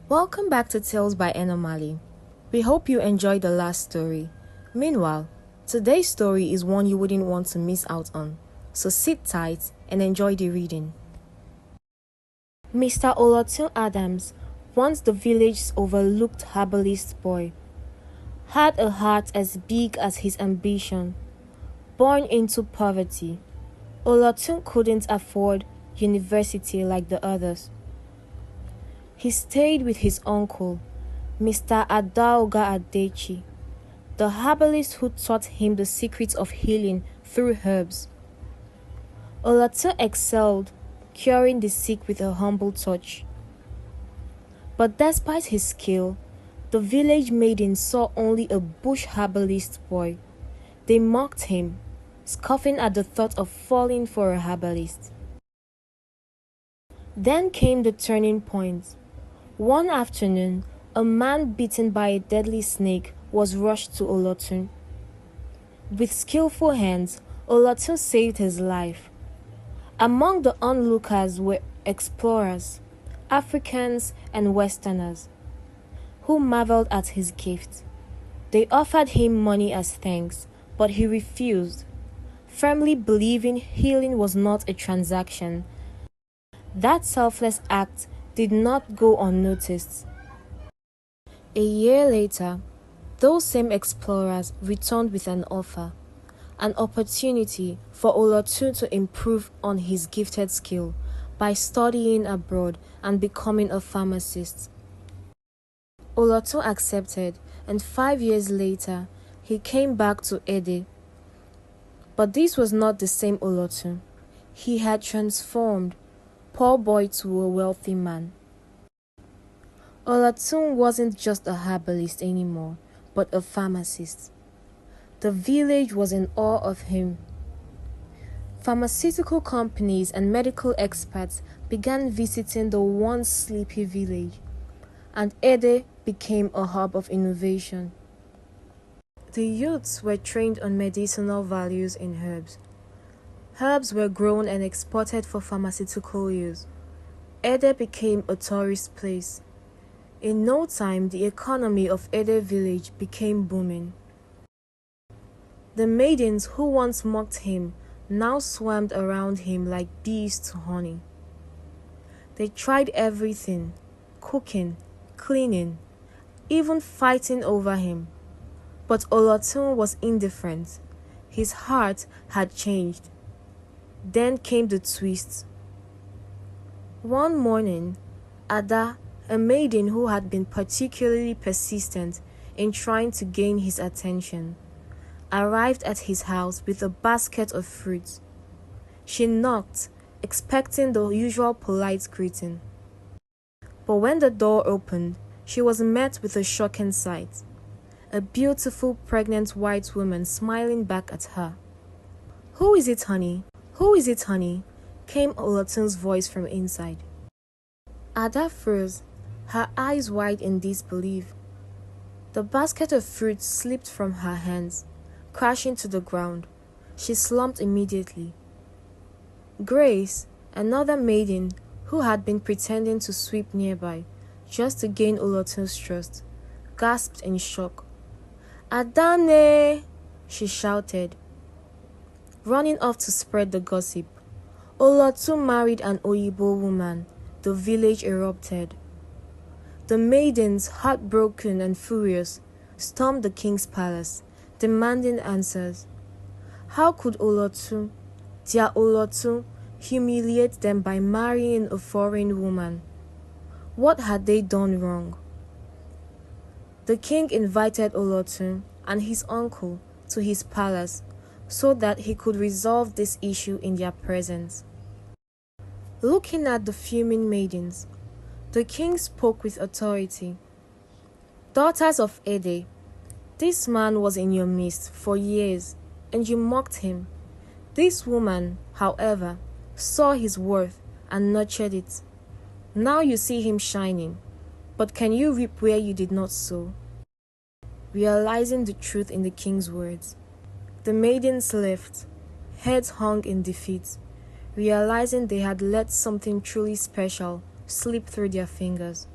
Welcome back to Tales by Enomali. We hope you enjoyed the last story. Meanwhile, today's story is one you wouldn't want to miss out on, so sit tight and enjoy the reading. Mr. Olotun Adams, once the village's overlooked herbalist boy, had a heart as big as his ambition. Born into poverty, Olotun couldn't afford university like the others. He stayed with his uncle, Mr. Adaoga Adechi, the herbalist who taught him the secrets of healing through herbs. Olotun excelled, curing the sick with a humble touch. But despite his skill, the village maidens saw only a bush herbalist boy. They mocked him, scoffing at the thought of falling for a herbalist. Then came the turning point. One afternoon, a man bitten by a deadly snake was rushed to Olotun. With skillful hands, Olotun saved his life. Among the onlookers were explorers, Africans and Westerners, who marveled at his gift. They offered him money as thanks, but he refused, firmly believing healing was not a transaction. That selfless act did not go unnoticed. A year later, those same explorers returned with an offer, an opportunity for Olotun to improve on his gifted skill by studying abroad and becoming a pharmacist. Olotun accepted, and 5 years later, he came back to Ede. But this was not the same Olotun. He had transformed, poor boy to a wealthy man. Olotun wasn't just a herbalist anymore, but a pharmacist. The village was in awe of him. Pharmaceutical companies and medical experts began visiting the once sleepy village, and Ede became a hub of innovation. The youths were trained on medicinal values in herbs. Herbs were grown and exported for pharmaceutical use. Ede became a tourist place. In no time, the economy of Ede village became booming. The maidens who once mocked him now swarmed around him like bees to honey. They tried everything, cooking, cleaning, even fighting over him. But Olotun was indifferent. His heart had changed. Then came the twist. One morning, Ada, a maiden who had been particularly persistent in trying to gain his attention, arrived at his house with a basket of fruits. She knocked, expecting the usual polite greeting. But when the door opened, she was met with a shocking sight. A beautiful pregnant white woman smiling back at her. "Who is it, honey? Who is it, honey?" came Olotun's voice from inside. Ada froze, her eyes wide in disbelief. The basket of fruit slipped from her hands, crashing to the ground. She slumped immediately. Grace, another maiden who had been pretending to sweep nearby just to gain Olotun's trust, gasped in shock. "Adane!" she shouted, running off to spread the gossip. Olotun married an Oyibo woman. The village erupted. The maidens, heartbroken and furious, stormed the king's palace, demanding answers. How could Olotun, their Olotun, humiliate them by marrying a foreign woman? What had they done wrong? The king invited Olotun and his uncle to his palace so that he could resolve this issue in their presence. Looking at the fuming maidens, the king spoke with authority. "Daughters of Ede, this man was in your midst for years, and you mocked him. This woman, however, saw his worth and nurtured it. Now you see him shining, but can you reap where you did not sow?" Realizing the truth in the king's words, the maidens left, heads hung in defeat, realizing they had let something truly special slip through their fingers.